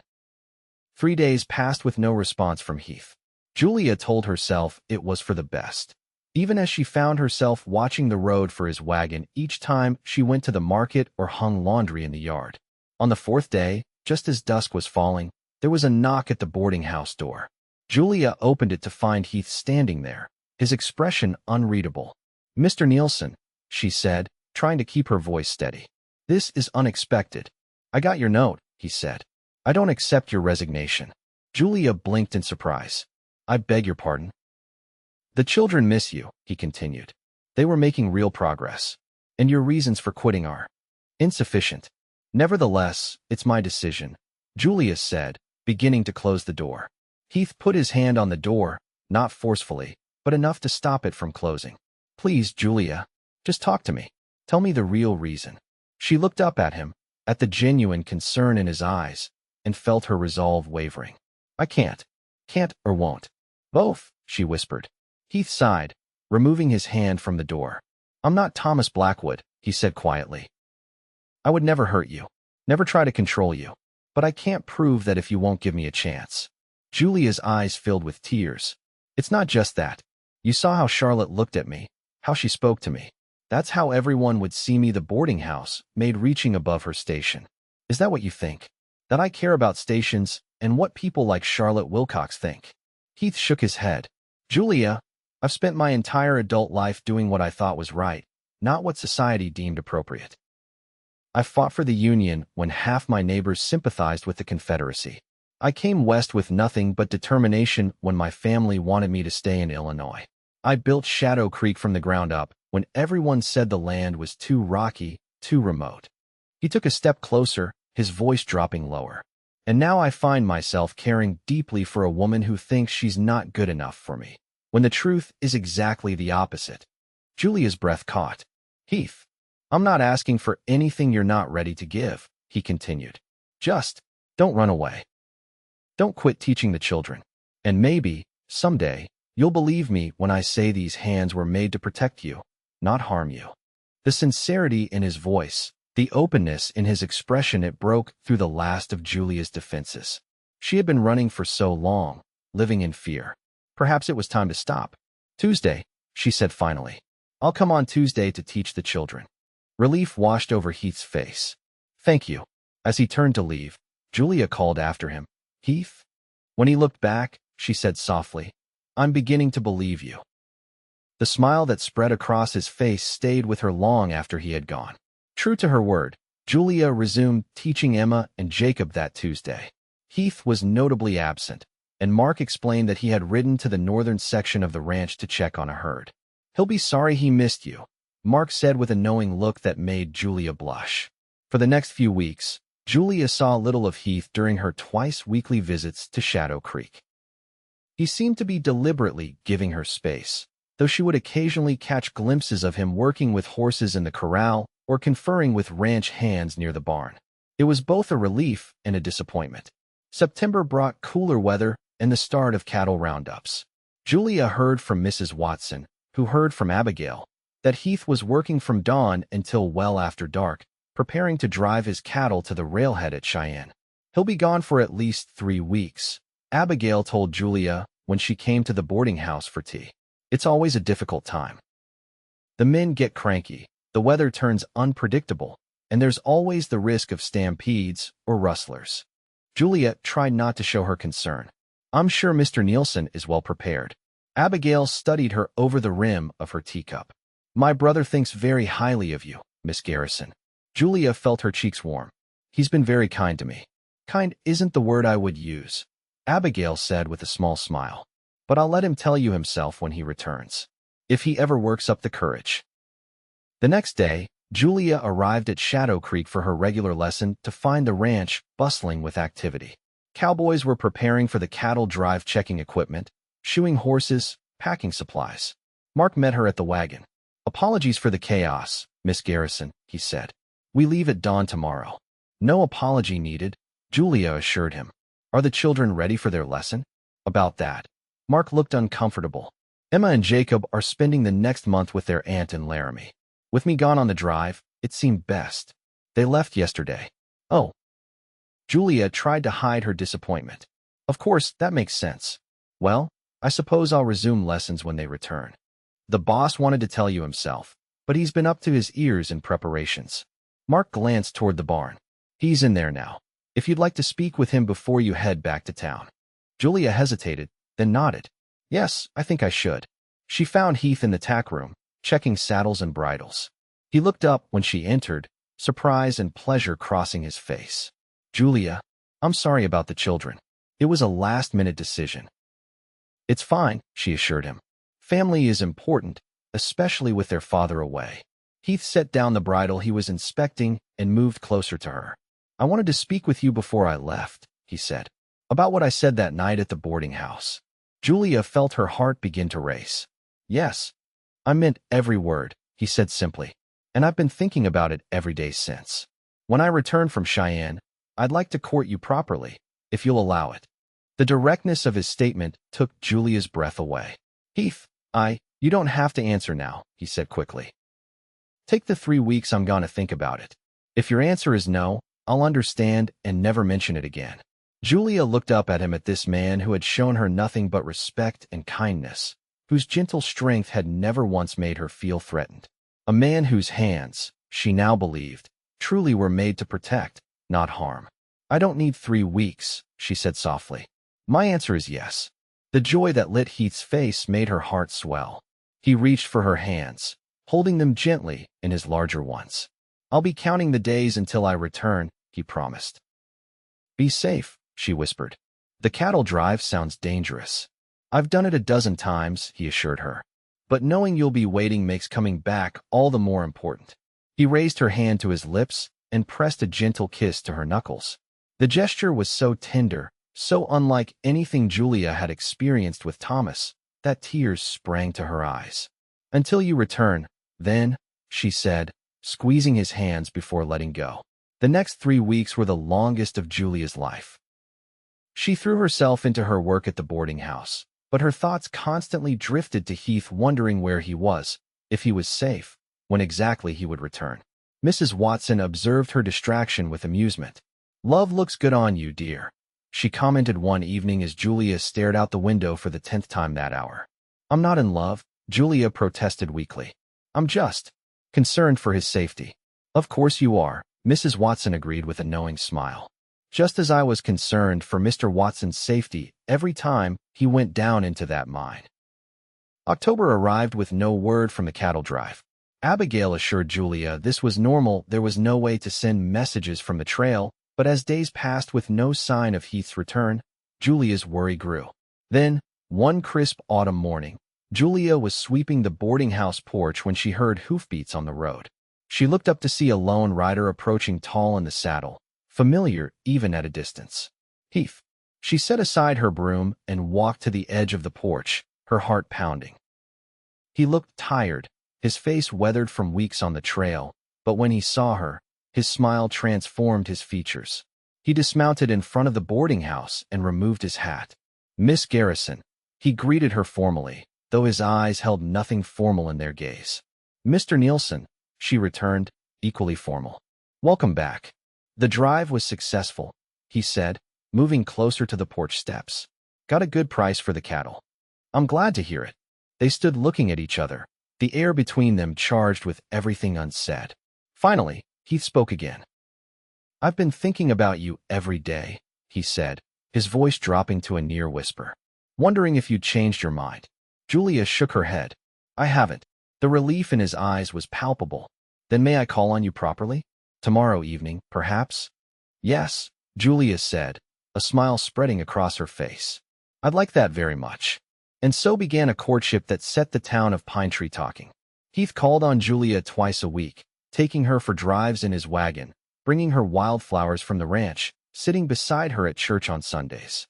3 days passed with no response from Heath. Julia told herself it was for the best. Even as she found herself watching the road for his wagon each time she went to the market or hung laundry in the yard. On the 4th day, just as dusk was falling, there was a knock at the boarding house door. Julia opened it to find Heath standing there, his expression unreadable. Mr. Nielsen, she said, trying to keep her voice steady. This is unexpected. I got your note, he said. I don't accept your resignation. Julia blinked in surprise. I beg your pardon. The children miss you, he continued. They were making real progress, and your reasons for quitting are insufficient. Nevertheless, it's my decision, Julia said, beginning to close the door. Heath put his hand on the door, not forcefully, but enough to stop it from closing. Please, Julia, just talk to me. Tell me the real reason. She looked up at him, at the genuine concern in his eyes, and felt her resolve wavering. I can't or won't. Both, she whispered. Heath sighed, removing his hand from the door. I'm not Thomas Blackwood, he said quietly. I would never hurt you, never try to control you, but I can't prove that if you won't give me a chance. Julia's eyes filled with tears. It's not just that. You saw how Charlotte looked at me, how she spoke to me. That's how everyone would see me, the boarding house maid reaching above her station. Is that what you think? That I care about stations and what people like Charlotte Wilcox think? Heath shook his head. Julia, I've spent my entire adult life doing what I thought was right, not what society deemed appropriate. I fought for the Union when half my neighbors sympathized with the Confederacy. I came west with nothing but determination when my family wanted me to stay in Illinois. I built Shadow Creek from the ground up when everyone said the land was too rocky, too remote. He took a step closer, his voice dropping lower. And now I find myself caring deeply for a woman who thinks she's not good enough for me, when the truth is exactly the opposite. Julia's breath caught. Heath, I'm not asking for anything you're not ready to give, he continued. Just don't run away. Don't quit teaching the children. And maybe, someday, you'll believe me when I say these hands were made to protect you, not harm you. The sincerity in his voice, the openness in his expression, it broke through the last of Julia's defenses. She had been running for so long, living in fear. Perhaps it was time to stop. Tuesday, she said finally. I'll come on Tuesday to teach the children. Relief washed over Heath's face. Thank you. As he turned to leave, Julia called after him. Heath? When he looked back, she said softly, I'm beginning to believe you. The smile that spread across his face stayed with her long after he had gone. True to her word, Julia resumed teaching Emma and Jacob that Tuesday. Heath was notably absent, and Mark explained that he had ridden to the northern section of the ranch to check on a herd. He'll be sorry he missed you, Mark said with a knowing look that made Julia blush. For the next few weeks, Julia saw little of Heath during her twice-weekly visits to Shadow Creek. He seemed to be deliberately giving her space, though she would occasionally catch glimpses of him working with horses in the corral or conferring with ranch hands near the barn. It was both a relief and a disappointment. September brought cooler weather and the start of cattle roundups. Julia heard from Mrs. Watson, who heard from Abigail, that Heath was working from dawn until well after dark, preparing to drive his cattle to the railhead at Cheyenne. He'll be gone for at least 3 weeks, Abigail told Julia when she came to the boarding house for tea. It's always a difficult time. The men get cranky, the weather turns unpredictable, and there's always the risk of stampedes or rustlers. Julia tried not to show her concern. I'm sure Mr. Nielsen is well prepared. Abigail studied her over the rim of her teacup. My brother thinks very highly of you, Miss Garrison. Julia felt her cheeks warm. He's been very kind to me. Kind isn't the word I would use, Abigail said with a small smile. But I'll let him tell you himself when he returns, if he ever works up the courage. The next day, Julia arrived at Shadow Creek for her regular lesson to find the ranch bustling with activity. Cowboys were preparing for the cattle drive, checking equipment, shoeing horses, packing supplies. Mark met her at the wagon. Apologies for the chaos, Miss Garrison, he said. We leave at dawn tomorrow. No apology needed, Julia assured him. Are the children ready for their lesson? About that. Mark looked uncomfortable. Emma and Jacob are spending the next month with their aunt in Laramie. With me gone on the drive, it seemed best. They left yesterday. Oh. Julia tried to hide her disappointment. Of course, that makes sense. Well, I suppose I'll resume lessons when they return. The boss wanted to tell you himself, but he's been up to his ears in preparations. Mark glanced toward the barn. He's in there now. If you'd like to speak with him before you head back to town. Julia hesitated, then nodded. Yes, I think I should. She found Heath in the tack room, checking saddles and bridles. He looked up when she entered, surprise and pleasure crossing his face. Julia, I'm sorry about the children. It was a last-minute decision. It's fine, she assured him. Family is important, especially with their father away. Heath set down the bridle he was inspecting and moved closer to her. I wanted to speak with you before I left, he said, about what I said that night at the boarding house. Julia felt her heart begin to race. Yes, I meant every word, he said simply, and I've been thinking about it every day since. When I return from Cheyenne, I'd like to court you properly, if you'll allow it. The directness of his statement took Julia's breath away. Heath, you don't have to answer now, he said quickly. Take the 3 weeks I'm gonna think about it. If your answer is no, I'll understand and never mention it again. Julia looked up at him, at this man who had shown her nothing but respect and kindness, whose gentle strength had never once made her feel threatened. A man whose hands, she now believed, truly were made to protect, not harm. I don't need 3 weeks, she said softly. My answer is yes. The joy that lit Heath's face made her heart swell. He reached for her hands, holding them gently in his larger ones. I'll be counting the days until I return, he promised. Be safe, she whispered. The cattle drive sounds dangerous. I've done it a dozen times, he assured her. But knowing you'll be waiting makes coming back all the more important. He raised her hand to his lips and pressed a gentle kiss to her knuckles. The gesture was so tender, so unlike anything Julia had experienced with Thomas, that tears sprang to her eyes. Until you return, then, she said, squeezing his hands before letting go. The next 3 weeks were the longest of Julia's life. She threw herself into her work at the boarding house, but her thoughts constantly drifted to Heath, wondering where he was, if he was safe, when exactly he would return. Mrs. Watson observed her distraction with amusement. Love looks good on you, dear, she commented one evening as Julia stared out the window for the 10th time that hour. I'm not in love, Julia protested weakly. I'm just concerned for his safety. Of course you are, Mrs. Watson agreed with a knowing smile. just as I was concerned for Mr. Watson's safety every time he went down into that mine. October arrived with no word from the cattle drive. Abigail assured Julia this was normal, there was no way to send messages from the trail, but as days passed with no sign of Heath's return, Julia's worry grew. Then, one crisp autumn morning, Julia was sweeping the boarding house porch when she heard hoofbeats on the road. She looked up to see a lone rider approaching, tall in the saddle, familiar even at a distance. Heath. She set aside her broom and walked to the edge of the porch, her heart pounding. He looked tired, his face weathered from weeks on the trail, but when he saw her, his smile transformed his features. He dismounted in front of the boarding house and removed his hat. Miss Garrison. He greeted her formally, though his eyes held nothing formal in their gaze. Mr. Nielsen, she returned, equally formal. Welcome back. The drive was successful, he said, moving closer to the porch steps. Got a good price for the cattle. I'm glad to hear it. They stood looking at each other, the air between them charged with everything unsaid. Finally, Heath spoke again. I've been thinking about you every day, he said, his voice dropping to a near whisper. Wondering if you'd changed your mind. Julia shook her head. I haven't. The relief in his eyes was palpable. Then may I call on you properly? Tomorrow evening, perhaps? Yes, Julia said, a smile spreading across her face. I'd like that very much. And so began a courtship that set the town of Pine Tree talking. Heath called on Julia twice a week, taking her for drives in his wagon, bringing her wildflowers from the ranch, sitting beside her at church on Sundays.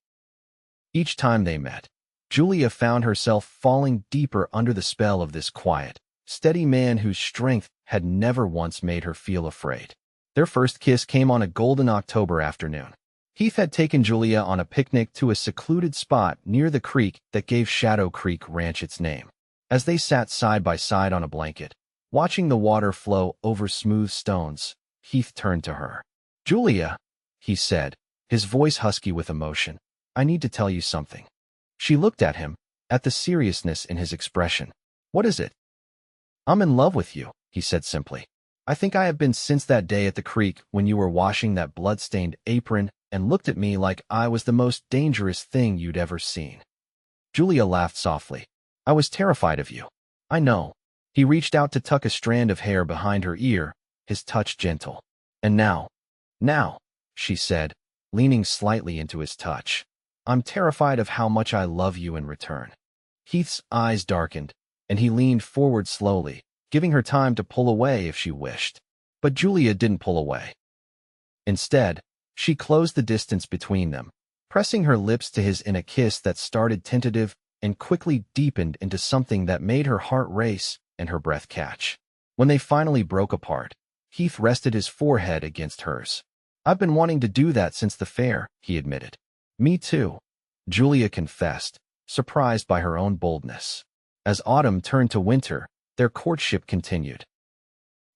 Each time they met, Julia found herself falling deeper under the spell of this quiet, steady man whose strength had never once made her feel afraid. Their first kiss came on a golden October afternoon. Heath had taken Julia on a picnic to a secluded spot near the creek that gave Shadow Creek Ranch its name. As they sat side by side on a blanket, watching the water flow over smooth stones, Heath turned to her. Julia, he said, his voice husky with emotion, I need to tell you something. She looked at him, at the seriousness in his expression. What is it? I'm in love with you, he said simply. I think I have been since that day at the creek when you were washing that blood-stained apron and looked at me like I was the most dangerous thing you'd ever seen. Julia laughed softly. I was terrified of you. I know. He reached out to tuck a strand of hair behind her ear, his touch gentle. And now, she said, leaning slightly into his touch. I'm terrified of how much I love you in return. Heath's eyes darkened, and he leaned forward slowly, giving her time to pull away if she wished. But Julia didn't pull away. Instead, she closed the distance between them, pressing her lips to his in a kiss that started tentative and quickly deepened into something that made her heart race and her breath catch. When they finally broke apart, Heath rested his forehead against hers. I've been wanting to do that since the fair, he admitted. Me too, Julia confessed, surprised by her own boldness. As autumn turned to winter, their courtship continued.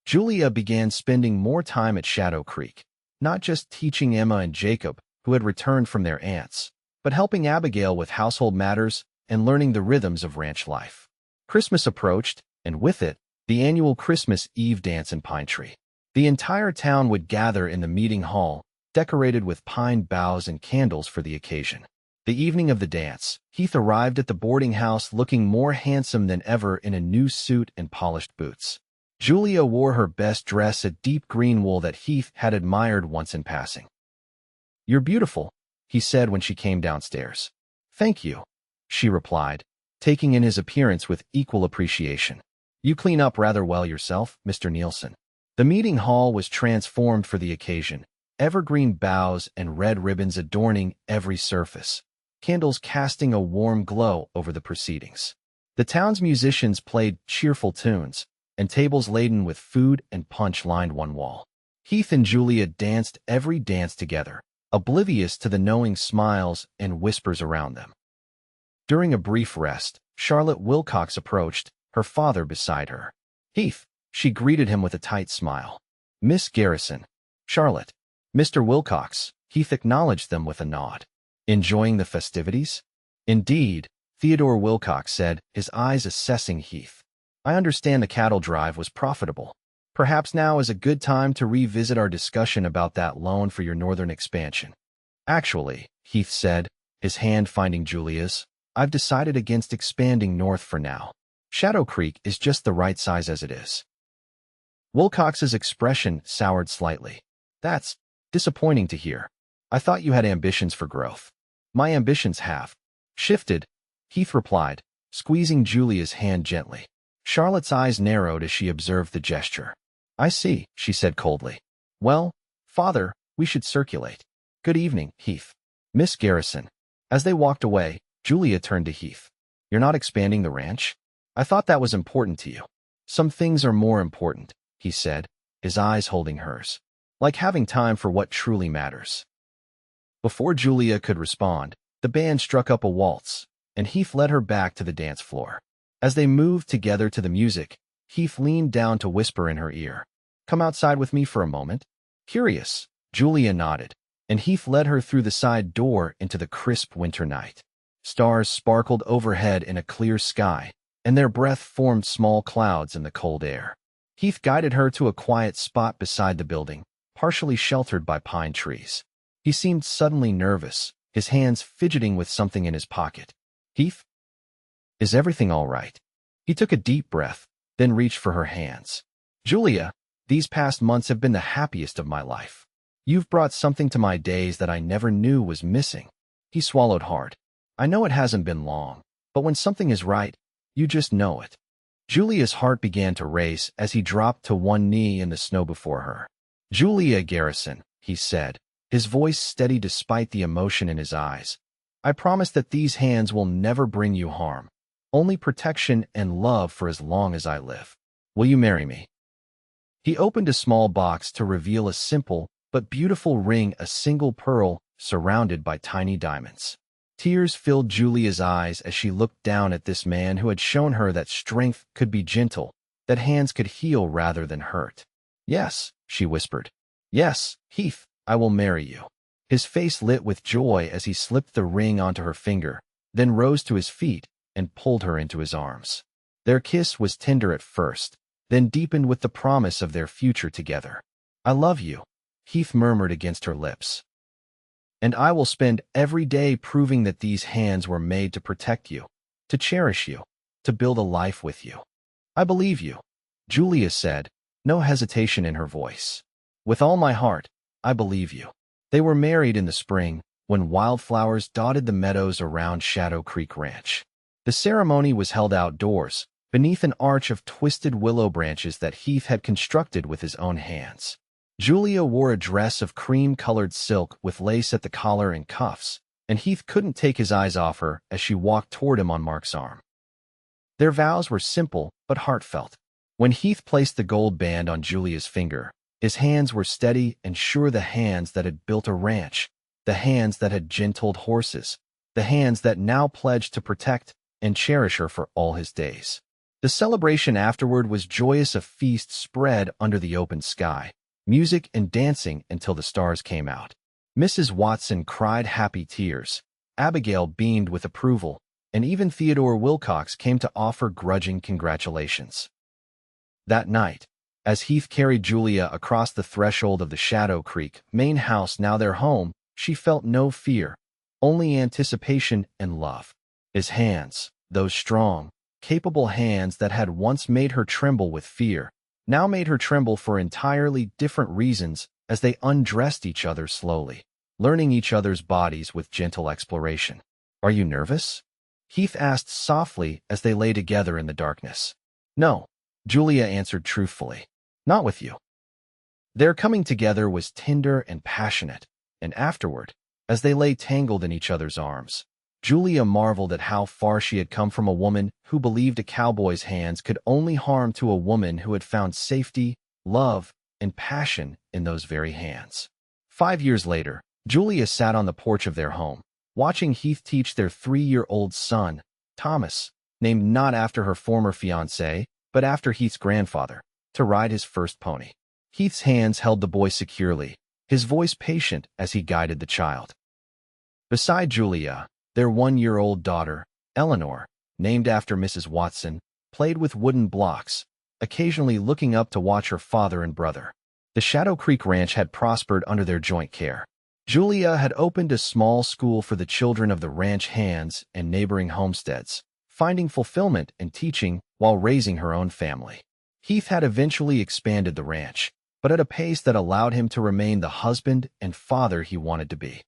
Julia began spending more time at Shadow Creek, not just teaching Emma and Jacob, who had returned from their aunts, but helping Abigail with household matters and learning the rhythms of ranch life. Christmas approached, and with it, the annual Christmas Eve dance in Pine Tree. The entire town would gather in the meeting hall, decorated with pine boughs and candles for the occasion. The evening of the dance, Heath arrived at the boarding house looking more handsome than ever in a new suit and polished boots. Julia wore her best dress, a deep green wool that Heath had admired once in passing. You're beautiful, he said when she came downstairs. Thank you, she replied, taking in his appearance with equal appreciation. You clean up rather well yourself, Mr. Nielsen. The meeting hall was transformed for the occasion, evergreen boughs and red ribbons adorning every surface, candles casting a warm glow over the proceedings. The town's musicians played cheerful tunes, and tables laden with food and punch lined one wall. Heath and Julia danced every dance together, oblivious to the knowing smiles and whispers around them. During a brief rest, Charlotte Wilcox approached, her father beside her. Heath, she greeted him with a tight smile. Miss Garrison. Charlotte. Mr. Wilcox. Heath acknowledged them with a nod. Enjoying the festivities? Indeed, Theodore Wilcox said, his eyes assessing Heath. I understand the cattle drive was profitable. Perhaps now is a good time to revisit our discussion about that loan for your northern expansion. Actually, Heath said, his hand finding Julia's, I've decided against expanding north for now. Shadow Creek is just the right size as it is. Wilcox's expression soured slightly. That's disappointing to hear. I thought you had ambitions for growth. My ambitions have shifted, Heath replied, squeezing Julia's hand gently. Charlotte's eyes narrowed as she observed the gesture. I see, she said coldly. Well, father, we should circulate. Good evening, Heath. Miss Garrison. As they walked away, Julia turned to Heath. You're not expanding the ranch? I thought that was important to you. Some things are more important, he said, his eyes holding hers. Like having time for what truly matters. Before Julia could respond, the band struck up a waltz, and Heath led her back to the dance floor. As they moved together to the music, Heath leaned down to whisper in her ear. Come outside with me for a moment. Curious, Julia nodded, and Heath led her through the side door into the crisp winter night. Stars sparkled overhead in a clear sky, and their breath formed small clouds in the cold air. Heath guided her to a quiet spot beside the building, partially sheltered by pine trees. He seemed suddenly nervous, his hands fidgeting with something in his pocket. Heath? Is everything all right? He took a deep breath, then reached for her hands. Julia, these past months have been the happiest of my life. You've brought something to my days that I never knew was missing. He swallowed hard. I know it hasn't been long, but when something is right, you just know it. Julia's heart began to race as he dropped to one knee in the snow before her. Julia Garrison, he said, his voice steady despite the emotion in his eyes. I promise that these hands will never bring you harm. Only protection and love for as long as I live. Will you marry me? He opened a small box to reveal a simple but beautiful ring, a single pearl surrounded by tiny diamonds. Tears filled Julia's eyes as she looked down at this man who had shown her that strength could be gentle, that hands could heal rather than hurt. Yes, she whispered. Yes, Heath, I will marry you. His face lit with joy as he slipped the ring onto her finger, then rose to his feet and pulled her into his arms. Their kiss was tender at first, then deepened with the promise of their future together. I love you, Heath murmured against her lips. And I will spend every day proving that these hands were made to protect you, to cherish you, to build a life with you. I believe you, Julia said, no hesitation in her voice. With all my heart, I believe you. They were married in the spring, when wildflowers dotted the meadows around Shadow Creek Ranch. The ceremony was held outdoors, beneath an arch of twisted willow branches that Heath had constructed with his own hands. Julia wore a dress of cream-colored silk with lace at the collar and cuffs, and Heath couldn't take his eyes off her as she walked toward him on Mark's arm. Their vows were simple but heartfelt. When Heath placed the gold band on Julia's finger, his hands were steady and sure, the hands that had built a ranch, the hands that had gentled horses, the hands that now pledged to protect and cherish her for all his days. The celebration afterward was joyous, a feast spread under the open sky, music and dancing until the stars came out. Mrs. Watson cried happy tears, Abigail beamed with approval, and even Theodore Wilcox came to offer grudging congratulations. That night, as Heath carried Julia across the threshold of the Shadow Creek main house, now their home, she felt no fear, only anticipation and love. His hands, those strong, capable hands that had once made her tremble with fear, now made her tremble for entirely different reasons as they undressed each other slowly, learning each other's bodies with gentle exploration. Are you nervous? Heath asked softly as they lay together in the darkness. No, Julia answered truthfully. Not with you. Their coming together was tender and passionate, and afterward, as they lay tangled in each other's arms, Julia marveled at how far she had come from a woman who believed a cowboy's hands could only harm to a woman who had found safety, love, and passion in those very hands. 5 years later, Julia sat on the porch of their home, watching Heath teach their 3-year-old son, Thomas, named not after her former fiancé, but after Heath's grandfather, to ride his first pony. Heath's hands held the boy securely, his voice patient as he guided the child. Beside Julia, their 1-year-old daughter, Eleanor, named after Mrs. Watson, played with wooden blocks, occasionally looking up to watch her father and brother. The Shadow Creek Ranch had prospered under their joint care. Julia had opened a small school for the children of the ranch hands and neighboring homesteads, finding fulfillment in teaching while raising her own family. Heath had eventually expanded the ranch, but at a pace that allowed him to remain the husband and father he wanted to be.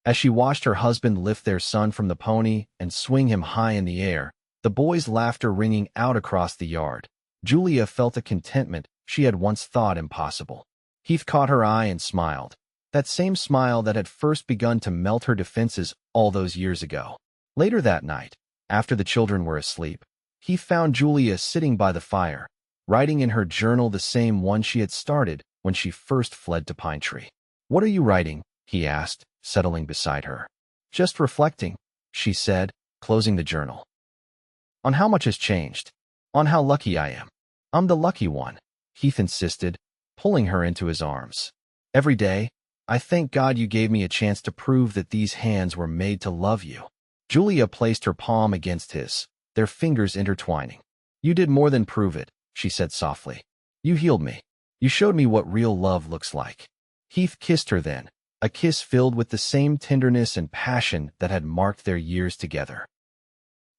As she watched her husband lift their son from the pony and swing him high in the air, the boys' laughter ringing out across the yard, Julia felt a contentment she had once thought impossible. Heath caught her eye and smiled, that same smile that had first begun to melt her defenses all those years ago. Later that night, after the children were asleep, Heath found Julia sitting by the fire, writing in her journal, the same one she had started when she first fled to Pine Tree. "What are you writing?" he asked, settling beside her. "Just reflecting," she said, closing the journal. "On how much has changed. On how lucky I am." "I'm the lucky one," Heath insisted, pulling her into his arms. "Every day, I thank God you gave me a chance to prove that these hands were made to love you." Julia placed her palm against his, their fingers intertwining. "You did more than prove it," she said softly. "You healed me. You showed me what real love looks like." Heath kissed her then, a kiss filled with the same tenderness and passion that had marked their years together.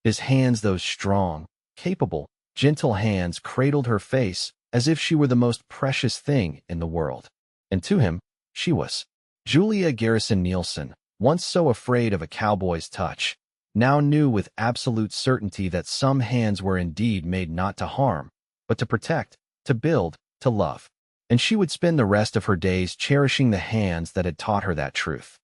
His hands, those strong, capable, gentle hands, cradled her face as if she were the most precious thing in the world. And to him, she was. Julia Garrison Nielsen, once so afraid of a cowboy's touch, now knew with absolute certainty that some hands were indeed made not to harm, but to protect, to build, to love. And she would spend the rest of her days cherishing the hands that had taught her that truth.